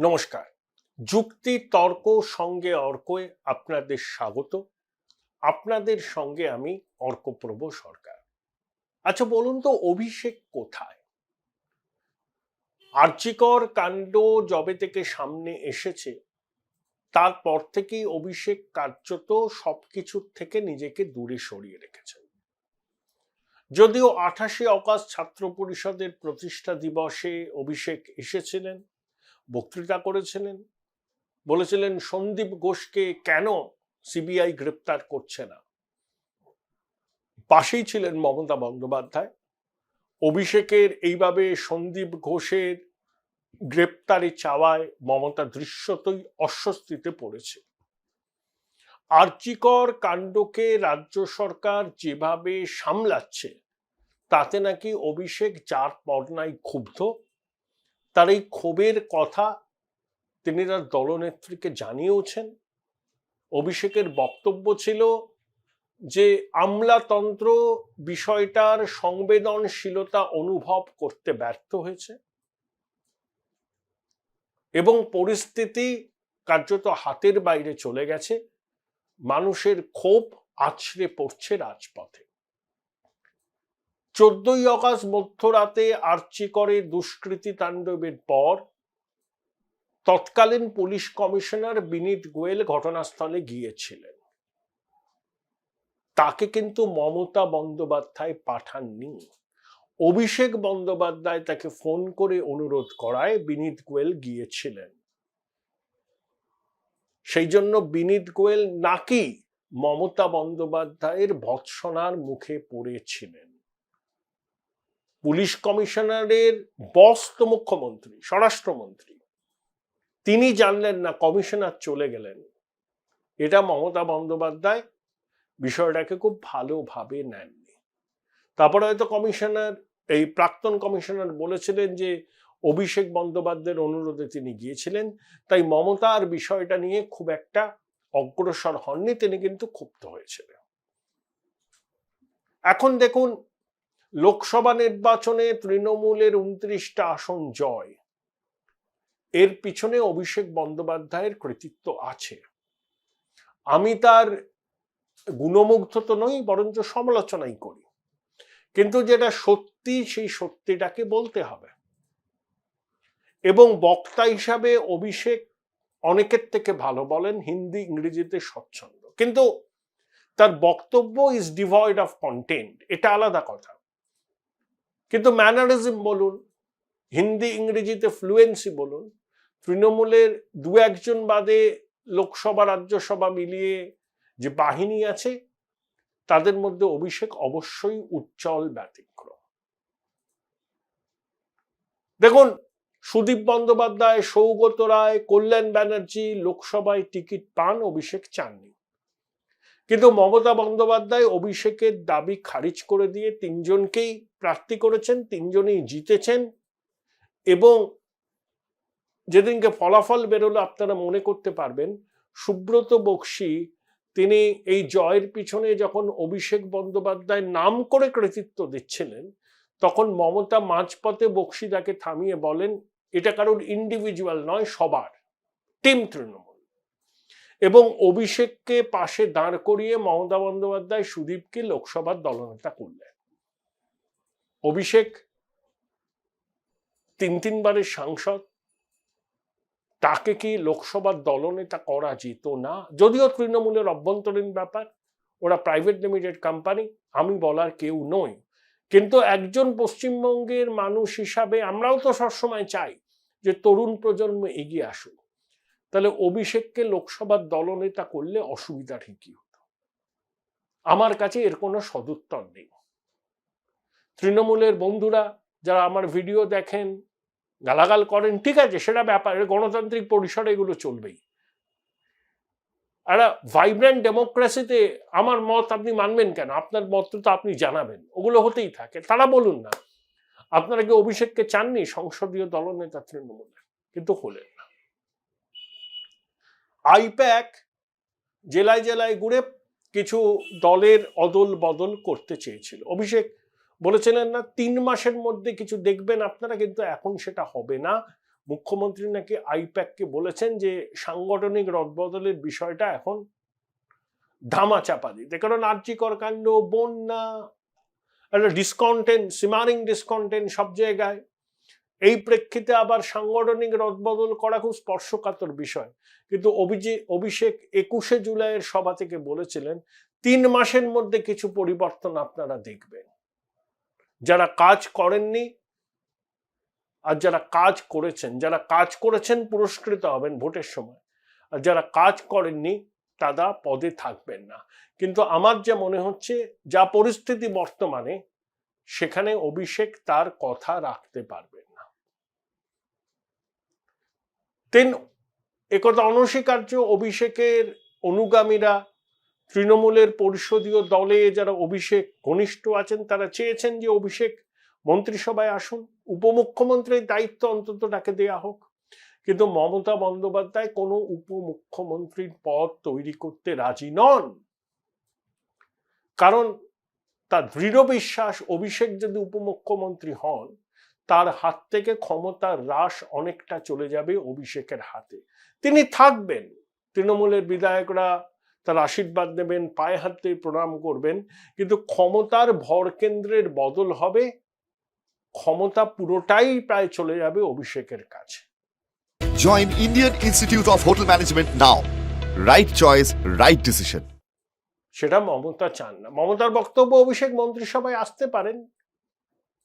নমস্কার। যুক্তি তর্ক সঙ্গে অর্কয়ে আপনাদের স্বাগত। আপনাদের সঙ্গে আমি অর্কপ্রভ সরকার। আচ্ছা বলুন তো, অভিষেক কোথায়? আরজিকর কাণ্ড যবে থেকে সামনে এসেছে তারপর থেকেই অভিষেক কার্যত সবকিছুর থেকে নিজেকে দূরে সরিয়ে রেখেছেন। যদিও 28 অগাস্ট ছাত্র পরিষদের প্রতিষ্ঠা দিবসে অভিষেক এসেছিলেন, বক্তৃতা করেছিলেন, বলেছিলেন সন্দীপ ঘোষকে কেন সিবিআই গ্রেপ্তার করছে না। পাশেই ছিলেন মমতা বন্দ্যোপাধ্যায়। অভিষেকের এইভাবে সন্দীপ ঘোষের গ্রেপ্তারি চাওয়ায় মমতা দৃশ্যতই অস্বস্তিতে পড়েছে। আরজিকর কাণ্ডকে রাজ্য সরকার যেভাবে সামলাচ্ছে তাতে নাকি অভিষেক যার পর্নায় ক্ষুব্ধ, তার এই ক্ষোভের কথা তিনি তার দলনেত্রীকে জানিয়েওছেন। অভিষেকের বক্তব্য ছিল যে আমলাতন্ত্র বিষয়টার সংবেদনশীলতা অনুভব করতে ব্যর্থ হয়েছে এবং পরিস্থিতি কার্যত হাতের বাইরে চলে গেছে। মানুষের ক্ষোভ আছড়ে পড়ছে রাজপথে। 14ই অগাস্ট মধ্যরাতে আরজিকরে দুষ্কৃতী তাণ্ডবের পর তৎকালীন পুলিশ কমিশনার বিনীত গোয়েল ঘটনাস্থলে গিয়েছিলেন। তাকে কিন্তু মমতা বন্দ্যোপাধ্যায় পাঠাননি। অভিষেক বন্দ্যোপাধ্যায় তাকে ফোন করে অনুরোধ করায় বিনীত গোয়েল গিয়েছিলেন। সেই জন্য বিনীত গোয়েল নাকি মমতা বন্দ্যোপাধ্যায়ের ভৎসনার মুখে পড়েছিলেন। পুলিশ কমিশনারের বস তো মুখ্যমন্ত্রী, স্বরাষ্ট্রমন্ত্রী, তিনি জানলেন না, কমিশনার চলে গেলেন। এটা মমতা বন্দ্যোপাধ্যায় বিষয়টাকে খুব ভালোভাবে নেননি। তারপরে হয়তো এই প্রাক্তন কমিশনার বলেছিলেন যে অভিষেক বন্দ্যোপাধ্যায়ের অনুরোধে তিনি গিয়েছিলেন, তাই মমতা আর বিষয়টা নিয়ে খুব একটা অগ্রসর হননি, তিনি কিন্তু ক্ষুব্ধ হয়েছিলেন। এখন দেখুন, লোকসভা নির্বাচনে তৃণমূলের 29টা আসন জয়, এর পিছনে অভিষেক বন্দ্যোপাধ্যায়ের কৃতিত্ব আছে। আমি তার গুণমুগ্ধ তো নই, বরঞ্চ সমালোচনাই করি, কিন্তু যেটা সত্যি সেই সত্যিটাকে বলতে হবে। এবং বক্তা হিসাবে অভিষেক অনেকের থেকে ভালো বলেন, হিন্দি ইংরেজিতে স্বচ্ছন্দ, কিন্তু তার বক্তব্য ইজ ডিভয়েড অফ কন্টেন্ট, এটা আলাদা কথা। কিন্তু ম্যানারিজম বলুন, হিন্দি ইংরেজিতে ফ্লুয়েন্সি বলুন, তৃণমূলের দু একজন বাদে লোকসভা রাজ্যসভা মিলিয়ে যে বাহিনী আছে তাদের মধ্যে অভিষেক অবশ্যই উজ্জ্বল ব্যতিক্রম। দেখুন, সুদীপ বন্দ্যোপাধ্যায়, সৌগত রায়, কল্যাণ ব্যানার্জি লোকসভায় টিকিট পান, অভিষেক চাননি। কিন্তু মমতা বন্দ্যোপাধ্যায় অভিষেকের দাবি খারিজ করে দিয়ে তিনজনকেই প্রার্থী করেছেন, তিনজনেই জিতেছেন। এবং যেদিনকে ফলাফল বেরোলো আপনারা মনে করতে পারবেন, সুব্রত বক্সী তিনি এই জয়ের পিছনে যখন অভিষেক বন্দ্যোপাধ্যায় নাম করে কৃতিত্ব দিচ্ছিলেন, তখন মমতা মাঝপথে বক্সী তাকে থামিয়ে বলেন, এটা কারোর ইন্ডিভিজুয়াল নয়, সবার, টিম তৃণমূল। এবং অভিষেককে পাশে দাঁড় করিয়ে মমতা বন্দ্যোপাধ্যায় সুদীপকে লোকসভার দলনেতা করলেন। অভিষেক তিনবারের সাংসদ, তাকে কি লোকসভার দলনেতা করা যেত না? যদিও তৃণমূলের অভ্যন্তরীণ ব্যাপার, ওরা প্রাইভেট লিমিটেড কোম্পানি, আমি বলার কেউ নই। কিন্তু একজন পশ্চিমবঙ্গের মানুষ হিসাবে আমরাও তো সবসময় চাই যে তরুণ প্রজন্ম এগিয়ে আসুক। তাহলে অভিষেককে লোকসভার দলনেতা করলে অসুবিধা ঠিকই হতো। আমার কাছে এর কোনো সদুত্তর নেই। তৃণমূলের বন্ধুরা যারা আমার ভিডিও দেখেন, গালাগাল করেন, ঠিক আছে, সেটা ব্যাপার, গণতান্ত্রিক পরিসরে এগুলো চলবেই। একটা ভাইব্রেন্ট ডেমোক্রেসিতে আমার মত আপনি মানবেন কেন? আপনার মত তো আপনি জানাবেন, ওগুলো হতেই থাকে। তারা বলুন না, আপনারা কি অভিষেককে চাননি সংসদীয় দলনেতা তৃণমূলের? কিন্তু হলেন না। আইপ্যাক জেলায় জেলায় ঘুরে কিছু দলের অদল বদল করতে চেয়েছিল। অভিষেক বলেছিলেন না 3 মাসের মধ্যে কিছু দেখবেন আপনারা, কিন্তু এখন সেটা হবে না। মুখ্যমন্ত্রী নাকি আইপ্যাককে বলেছেন যে সাংগঠনিক রদবদলের বিষয়টা এখন ধামাচাপা দিতে, কারণ আর্যিকর কাণ্ড, বন্যা, একটা ডিসকন্টেন্ট, সিমারিং ডিসকন্টেন্ট সব জায়গায়। এই প্রেক্ষিতে আবার সাংগঠনিক রদবদল করা খুব স্পর্শকাতর বিষয়। কিন্তু অভিষেক 21শে জুলাইয়ের সভা থেকে বলেছিলেন 3 মাসের মধ্যে কিছু পরিবর্তন আপনারা দেখবেন। যারা কাজ করেননি আর যারা কাজ করেছেন পুরস্কৃত হবেন ভোটের সময়, আর যারা কাজ করেননি তারা পদে থাকবেন না। কিন্তু আমার যা মনে হচ্ছে, যা পরিস্থিতি বর্তমানে, সেখানে অভিষেক তার কথা রাখতে পারবেন না। একথা অনস্বীকার্য। অভিষেকের অনুগামীরা, তৃণমূলের পরিষদীয় দলে যারা অভিষেক ঘনিষ্ঠ আছেন, তারা চেয়েছেন যে অভিষেক মন্ত্রিসভায় আসুন, উপমুখ্যমন্ত্রীর দায়িত্ব অন্তত তাকে দেয়া হোক। কিন্তু মমতা বন্দ্যোপাধ্যায় কোনো উপমুখ্যমন্ত্রীর পদ তৈরি করতে রাজি নন, কারণ তার দৃঢ় বিশ্বাস অভিষেক যদি উপমুখ্যমন্ত্রী হন, তার হাত থেকে ক্ষমতার হ্রাস অনেকটা চলে যাবে অভিষেকের হাতে। তিনি থাকবেন, তৃণমূলের বিধায়করা তার আশীর্বাদ নেবেন, পায়ে হাতে প্রণাম করবেন, কিন্তু ক্ষমতার ভরকেন্দ্রের বদল হবে, ক্ষমতা পুরোটাই প্রায় চলে যাবে অভিষেকের কাছে। Join Indian Institute of Hotel Management now. Right choice, right decision. সেটা মমতা চান না। মমতার বক্তব্য অভিষেক মন্ত্রিসভায় আসতে পারেন,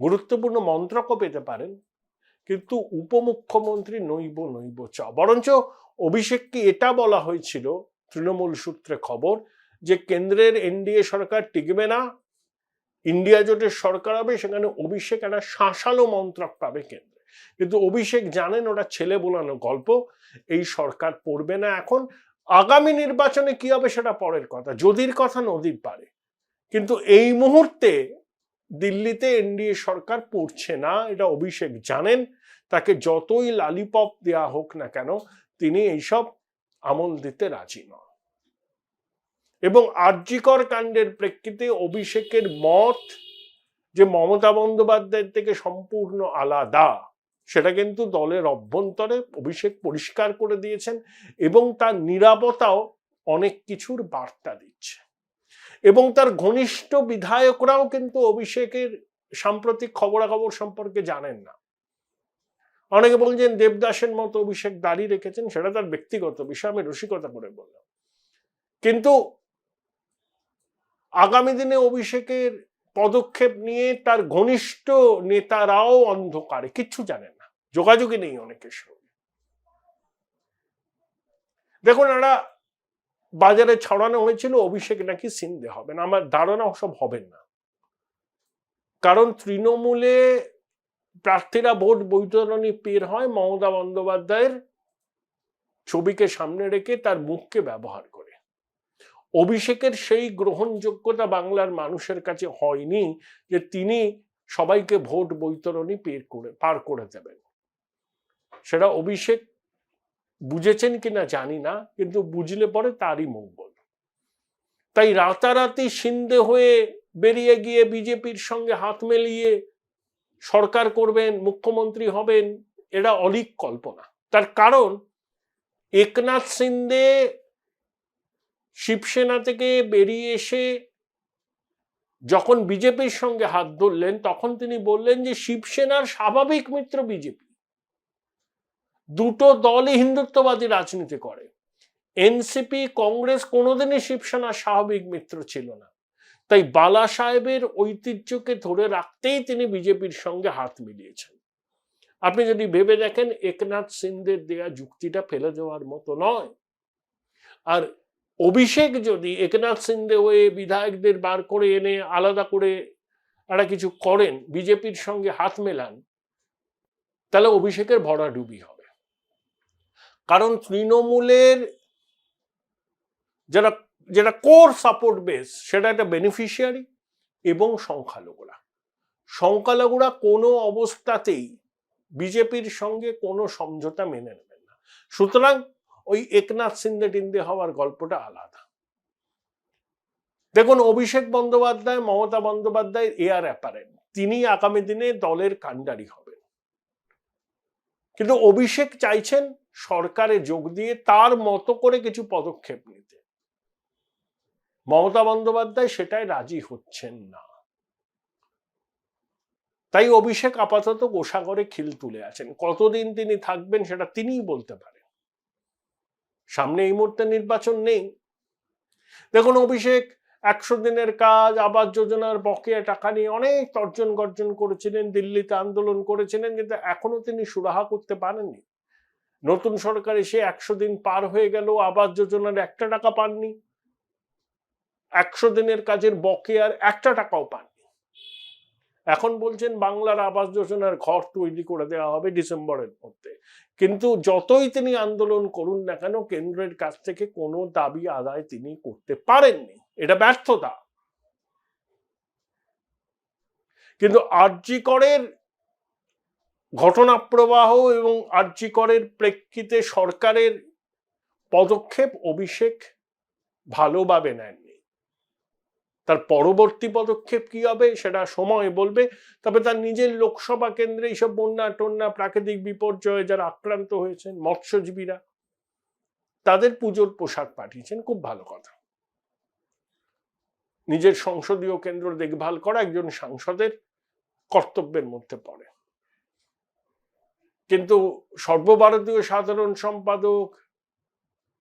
গুরুত্বপূর্ণ মন্ত্রকও পেতে পারেন, কিন্তু উপমুখ্যমন্ত্রী নইব চ। বরঞ্চ অভিষেককে এটা বলা হয়েছিল, তৃণমূল সূত্রে খবর, যে কেন্দ্রের এনডিএ সরকার টিকবে না, ইন্ডিয়া জোটের সরকার হবে, সেখানে অভিষেক একটা শাসালো মন্ত্রক পাবে কেন্দ্রে। কিন্তু অভিষেক জানেন ওটা ছেলে বোলানো গল্প, এই সরকার পড়বে না এখন। আগামী নির্বাচনে কি হবে সেটা পরের কথা, যদির কথা নদীর পারে। কিন্তু এই মুহূর্তে দিল্লিতে এনডিএ সরকার পড়ছে না, এটা অভিষেক জানেন। তাকে যতই লালিপপ দেয়া হোক না কেন, তিনি এইসব আমল দিতে রাজি নন। এবং আরজিকর কাণ্ডের প্রেক্ষিতে অভিষেকের মত যে মমতা বন্দ্যোপাধ্যায়ের থেকে সম্পূর্ণ আলাদা, সেটা কিন্তু দলের অভ্যন্তরে অভিষেক পরিষ্কার করে দিয়েছেন, এবং তার নীরবতাও অনেক কিছুর বার্তা দিচ্ছে। এবং তার ঘনিষ্ঠ বিধায়করাও কিন্তু অভিষেকের সাম্প্রতিক খবরাখবর সম্পর্কে জানেন না। অনেকে বলছেন দেবদাসের মতো অভিষেক দাঁড়িয়ে রেখেছেন, সেটা তার ব্যক্তিগত বিষয়, আমি রসিকতা করে বললাম। কিন্তু আগামী দিনে অভিষেকের পদক্ষেপ নিয়ে তার ঘনিষ্ঠ নেতারাও অন্ধকারে, কিচ্ছু জানেন না, যোগাযোগই নেই অনেকের সঙ্গে। দেখুন, একটা বাজারে ছড়ানো হয়েছিল অভিষেক নাকি সিন্ধে হবেন। আমার ধারণা ওসব হবেন না, কারণ তৃণমূলে প্রার্থীরা ভোট বৈতরণী পের হয় মমতা বন্দ্যোপাধ্যায়ের ছবিকে সামনে রেখে, তার মুখকে ব্যবহার করে। অভিষেকের সেই গ্রহণযোগ্যতা বাংলার মানুষের কাছে হয়নি যে তিনি সবাইকে ভোট বৈতরণী পার করে দেবেন। সেটা অভিষেক বুঝেছেন কিনা জানি না, কিন্তু বুঝলে পরে তারই মঙ্গল। তাই রাতারাতি সিন্ধে হয়ে বেরিয়ে গিয়ে বিজেপির সঙ্গে হাত মিলিয়ে সরকার করবেন, মুখ্যমন্ত্রী হবেন, এটা অলীক কল্পনা। তার কারণ একনাথ সিন্ধে শিবসেনা থেকে বেরিয়ে এসে যখন বিজেপির সঙ্গে হাত ধরলেন, তখন তিনি বললেন যে শিবসেনার স্বাভাবিক মিত্র বিজেপি। দুটো দলই হিন্দুত্ববাদী রাজনীতি করে। এনসিপি, কংগ্রেস কোনোদিনই শিবসেনার স্বাভাবিক মিত্র ছিল না। তাই বালা সাহেবের ঐতিহ্যকে ধরে রাখতেই তিনি বিজেপির সঙ্গে হাত মিলিয়েছেন। আপনি যদি ভেবে দেখেন, একনাথ সিন্ধের দেয়া যুক্তিটা ফেলে দেওয়ার মতো নয়। আর অভিষেক যদি একনাথ সিন্ধে হয়ে বিধায়কদের বার করে এনে আলাদা করে একটা কিছু করেন, বিজেপির সঙ্গে হাত মেলান, তাহলে অভিষেকের ভরাডুবি হবে। কারণ তৃণমূলের যেটা কোর সাপোর্ট বেস, সেটা একটা বেনিফিশিয়ারি এবং সংখ্যালঘুরা কোনো অবস্থাতেই বিজেপির সঙ্গে কোনো সমঝোতা মেনে নেবেন না। সুতরাং ওই একনাথ সিন্ধে টিন্দে হওয়ার গল্পটা আলাদা। দেখুন, অভিষেক বন্দ্যোপাধ্যায় মমতা বন্দ্যোপাধ্যায়ের এয়ার অ্যাপারেন্ট, তিনি আগামী দিনে দলের কাণ্ডারি হবেন। কিন্তু অভিষেক চাইছেন সরকারে যোগ দিয়ে তার মতো করে কিছু পদক্ষেপ নিতে। মমতা বন্দ্যোপাধ্যায় সেটাই রাজি হচ্ছেন না। তাই অভিষেক আপাতত গোসাগরে খিল তুলে আছেন। কতদিন তিনি থাকবেন সেটা তিনিই বলতে পারেন। সামনে এই মুহূর্তে নির্বাচন নেই। দেখুন, অভিষেক 100 দিনের কাজ, আবাস যোজনার বকেয়া টাকা নিয়ে অনেক তর্জন গর্জন করেছিলেন, দিল্লিতে আন্দোলন করেছিলেন, কিন্তু এখনো তিনি সুরাহা করতে পারেননি। নতুন সরকার এসে 100 দিন পার হয়ে গেল, আবাস যোজনার 1টা টাকা পাননি, 100 দিনের কাজের বকেয়ার 1টা টাকাও পাননি। এখন বলছেন বাংলার আবাস যোজনার ঘর তৈরি করে দেওয়া হবে ডিসেম্বরের মধ্যে। কিন্তু যতই তিনি আন্দোলন করুন না কেন, কেন্দ্রের কাছ থেকে কোনো দাবি আদায় তিনি করতে পারেননি। এটা ব্যর্থতা। কিন্তু আরজি করের ঘটনা প্রবাহ এবং আরজি করের প্রেক্ষিতে সরকারের পদক্ষেপ অভিষেক ভালোভাবে নেননি। তার পরবর্তী পদক্ষেপ কি হবে সেটা সময় বলবে। তবে তার নিজের লোকসভা কেন্দ্রে এইসব বন্যা টন্যা, প্রাকৃতিক বিপর্যয়ে যারা আক্রান্ত হয়েছেন, মৎস্যজীবীরা, তাদের পুজোর পোশাক পাঠিয়েছেন, খুব ভালো কথা। নিজের সংসদীয় কেন্দ্র দেখভাল করা একজন সাংসদের কর্তব্যের মধ্যে পড়ে। কিন্তু সর্বভারতীয় সাধারণ সম্পাদক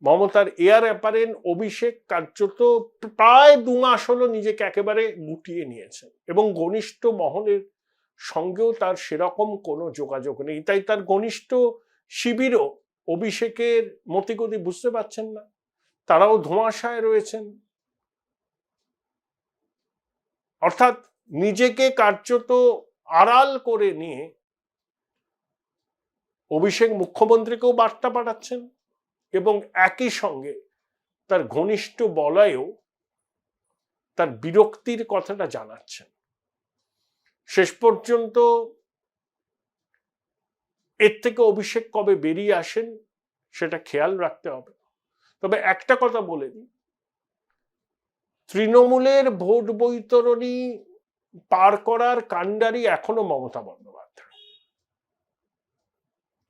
মমতার এয়ার অ্যাপারেন্ট অভিষেক কার্যত প্রায় 2 মাস হলো নিজেকে একেবারে গুটিয়ে নিয়েছেন, এবং ঘনিষ্ঠ মহলের সঙ্গেও তার সেরকম কোনো যোগাযোগ নেই। তাই তার ঘনিষ্ঠ শিবিরও অভিষেকের মতিগতি বুঝতে পারছেন না, তারাও ধোঁয়াশায় রয়েছেন। অর্থাৎ নিজেকে কার্যত আড়াল করে নিয়ে অভিষেক মুখ্যমন্ত্রীকেও বার্তা পাঠাচ্ছেন এবং একই সঙ্গে তার ঘনিষ্ঠ বলয়েও তার বিরক্তির কথাটা জানাচ্ছেন। শেষ পর্যন্ত এর থেকে অভিষেক কবে বেরিয়ে আসেন সেটা খেয়াল রাখতে হবে। তবে একটা কথা বলে দিই, তৃণমূলের ভোট বৈতরণী পার করার কাণ্ডারি এখনো মমতা বন্দ্যোপাধ্যায়।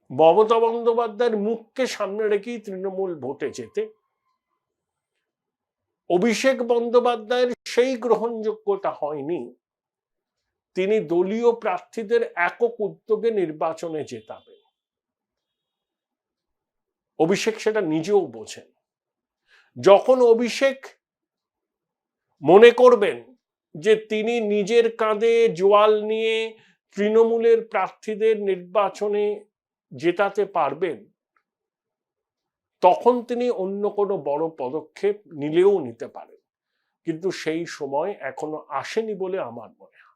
মমতা বন্দ্যোপাধ্যায়ের মুখকে সামনে রেখেই তৃণমূল ভোটে যেতে। অভিষেক বন্দ্যোপাধ্যায়ের সেই গ্রহণযোগ্যতা হয়নি তিনি দলীয় প্রার্থীদের একক উদ্যোগে নির্বাচনে জেতাবেন। অভিষেক সেটা নিজেও বোঝেন। যখন অভিষেক মনে করবেন যে তিনি নিজের কাঁধে জোয়াল নিয়ে তৃণমূলের প্রার্থীদের নির্বাচনে জেতাতে পারবেন, তখন তিনি অন্য কোনো বড় পদক্ষেপ নিলেও নিতে পারেন। কিন্তু সেই সময় এখনো আসেনি বলে আমার মনে হয়।